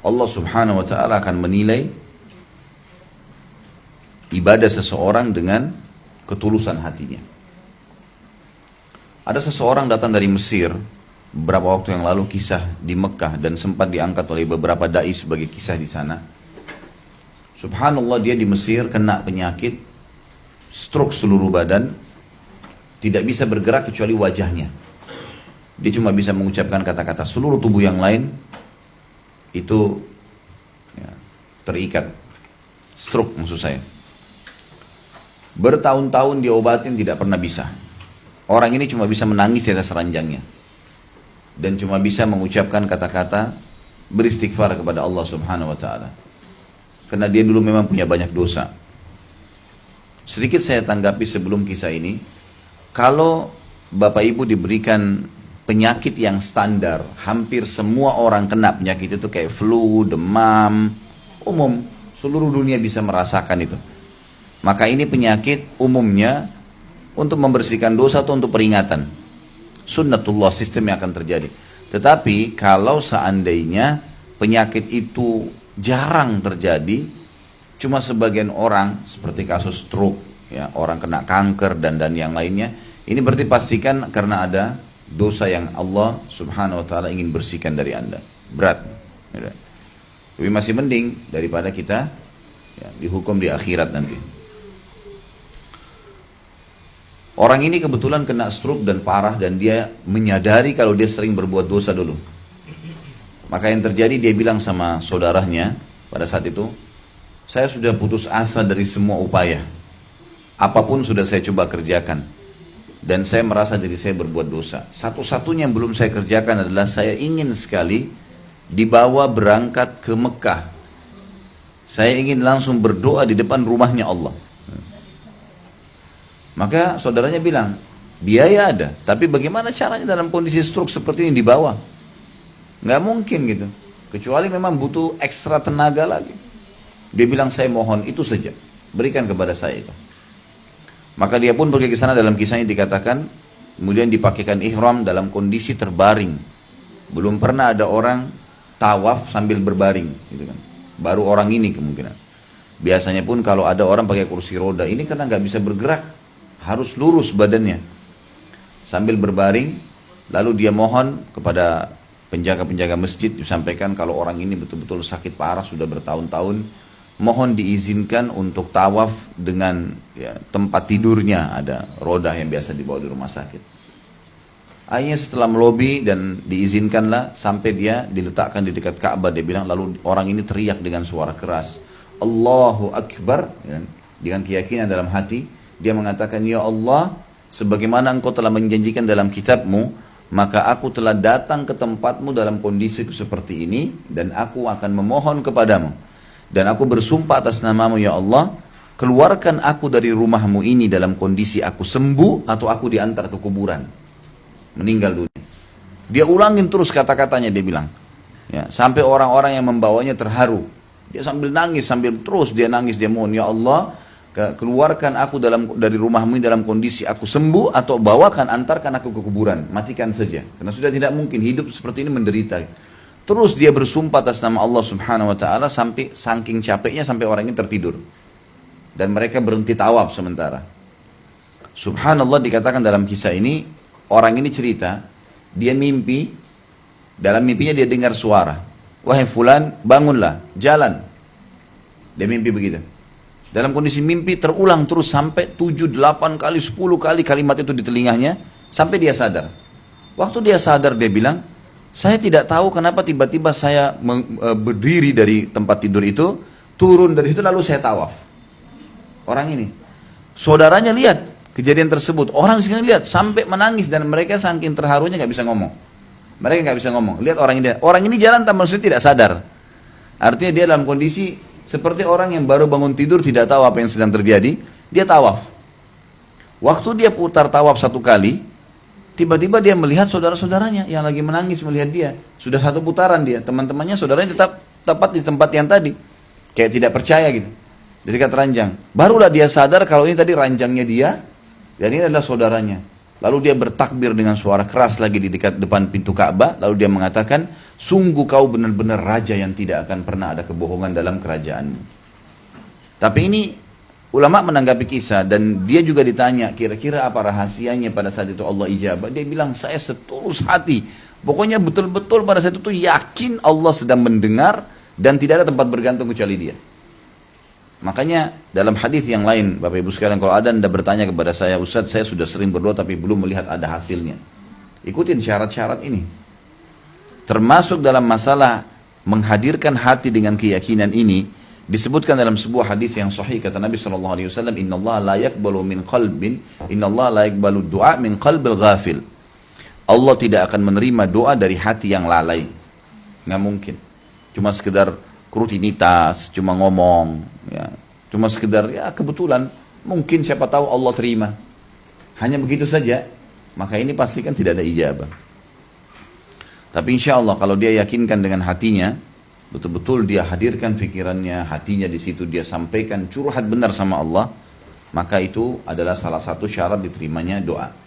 Allah subhanahu wa ta'ala akan menilai ibadah seseorang dengan ketulusan hatinya. Ada seseorang datang dari Mesir beberapa waktu yang lalu, kisah di Mekah, dan sempat diangkat oleh beberapa dai sebagai kisah di sana. Subhanallah, dia di Mesir kena penyakit stroke seluruh badan, tidak bisa bergerak kecuali wajahnya. Dia cuma bisa mengucapkan kata-kata, seluruh tubuh yang lain itu ya, terikat. Stroke maksud saya. Bertahun-tahun diobatin tidak pernah bisa. Orang ini cuma bisa menangis di atas ranjangnya dan cuma bisa mengucapkan kata-kata beristighfar kepada Allah subhanahu wa ta'ala, karena dia dulu memang punya banyak dosa. Sedikit saya tanggapi sebelum kisah ini. Kalau Bapak Ibu diberikan penyakit yang standar, hampir semua orang kena penyakit itu, kayak flu, demam, umum, seluruh dunia bisa merasakan itu. Maka ini penyakit umumnya untuk membersihkan dosa atau untuk peringatan. Sunnatullah, sistem yang akan terjadi. Tetapi kalau seandainya penyakit itu jarang terjadi, cuma sebagian orang, seperti kasus stroke, ya, orang kena kanker dan yang lainnya, ini berarti pastikan karena ada dosa yang Allah subhanahu wa ta'ala ingin bersihkan dari Anda. Berat. Tapi masih mending daripada kita ya, dihukum di akhirat nanti. Orang ini kebetulan kena stroke dan parah, dan dia menyadari kalau dia sering berbuat dosa dulu. Maka yang terjadi, dia bilang sama saudaranya pada saat itu, saya sudah putus asa dari semua upaya. Apapun sudah saya coba kerjakan. Dan saya merasa diri saya berbuat dosa. Satu-satunya yang belum saya kerjakan adalah saya ingin sekali dibawa berangkat ke Mekah. Saya ingin langsung berdoa di depan rumahnya Allah. Maka saudaranya bilang, biaya ada, tapi bagaimana caranya dalam kondisi stroke seperti ini dibawa? Nggak mungkin gitu. Kecuali memang butuh ekstra tenaga lagi. Dia bilang, saya mohon itu saja, berikan kepada saya itu. Maka dia pun pergi ke sana. Dalam kisahnya dikatakan, kemudian dipakaikan ihram dalam kondisi terbaring. Belum pernah ada orang tawaf sambil berbaring, gitu kan. Baru orang ini kemungkinan. Biasanya pun kalau ada orang pakai kursi roda, ini karena nggak bisa bergerak, harus lurus badannya sambil berbaring. Lalu dia mohon kepada penjaga-penjaga masjid, disampaikan kalau orang ini betul-betul sakit parah sudah bertahun-tahun, mohon diizinkan untuk tawaf dengan ya, tempat tidurnya ada roda yang biasa dibawa di rumah sakit. Akhirnya setelah melobi dan diizinkanlah, sampai dia diletakkan di dekat Ka'bah. Dia bilang, lalu orang ini teriak dengan suara keras, Allahu Akbar, ya, dengan keyakinan dalam hati. Dia mengatakan, ya Allah, sebagaimana engkau telah menjanjikan dalam kitabmu, maka aku telah datang ke tempatmu dalam kondisi seperti ini, dan aku akan memohon kepadamu. Dan aku bersumpah atas namamu, ya Allah, keluarkan aku dari rumahmu ini dalam kondisi aku sembuh, atau aku diantar ke kuburan, meninggal dunia. Dia ulangin terus kata-katanya, dia bilang. Ya, sampai orang-orang yang membawanya terharu. Dia sambil nangis, sambil terus dia nangis, dia mohon, ya Allah, keluarkan aku dari rumahmu dalam kondisi aku sembuh, atau bawakan, antarkan aku ke kuburan, matikan saja, karena sudah tidak mungkin hidup seperti ini menderita. Terus dia bersumpah atas nama Allah subhanahu wa ta'ala, sampai saking capeknya sampai orang ini tertidur, dan mereka berhenti tawaf sementara. Subhanallah, dikatakan dalam kisah ini, orang ini cerita, dia mimpi, dalam mimpinya dia dengar suara, wahai fulan, bangunlah, jalan. Dia mimpi begitu. Dalam kondisi mimpi terulang terus sampai 7, 8 kali, 10 kali kalimat itu di telinganya, sampai dia sadar. Waktu dia sadar, dia bilang, saya tidak tahu kenapa tiba-tiba saya berdiri dari tempat tidur itu, turun dari situ, lalu saya tawaf. Orang ini, saudaranya lihat kejadian tersebut, orang sekalian lihat, sampai menangis, dan mereka saking terharunya nggak bisa ngomong. Mereka nggak bisa ngomong. Lihat orang ini jalan tanpa maksud, tidak sadar. Artinya dia dalam kondisi seperti orang yang baru bangun tidur, tidak tahu apa yang sedang terjadi, dia tawaf. Waktu dia putar tawaf satu kali, tiba-tiba dia melihat saudara-saudaranya yang lagi menangis melihat dia. Sudah satu putaran dia, teman-temannya, saudaranya tetap tepat di tempat yang tadi. Kayak tidak percaya gitu. Di dekat ranjang. Barulah dia sadar kalau ini tadi ranjangnya dia, dan ini adalah saudaranya. Lalu dia bertakbir dengan suara keras lagi di dekat depan pintu Ka'bah. Lalu dia mengatakan, sungguh kau benar-benar raja yang tidak akan pernah ada kebohongan dalam kerajaanmu. Tapi ini ulama menanggapi kisah dan dia juga ditanya, kira-kira apa rahasianya pada saat itu Allah ijabah. Dia bilang, saya setulus hati. Pokoknya betul-betul pada saat itu yakin Allah sedang mendengar dan tidak ada tempat bergantung kecuali dia. Makanya dalam hadis yang lain, Bapak Ibu sekalian, kalau ada anda bertanya kepada saya, Ustaz saya sudah sering berdoa tapi belum melihat ada hasilnya. Ikutin syarat-syarat ini. Termasuk dalam masalah menghadirkan hati dengan keyakinan ini, disebutkan dalam sebuah hadis yang sahih kata Nabi SAW, Inna Allah la yakbalu min qalbin, Inna Allah la yakbalu du'a min qalbil ghafil. Allah tidak akan menerima doa dari hati yang lalai. Nggak mungkin. Cuma sekedar rutinitas, cuma ngomong, ya, cuma sekedar ya kebetulan, mungkin siapa tahu Allah terima. Hanya begitu saja, maka ini pastikan tidak ada ijabah. Tapi insya Allah kalau dia yakinkan dengan hatinya, betul-betul dia hadirkan pikirannya, hatinya di situ dia sampaikan curhat benar sama Allah, maka itu adalah salah satu syarat diterimanya doa.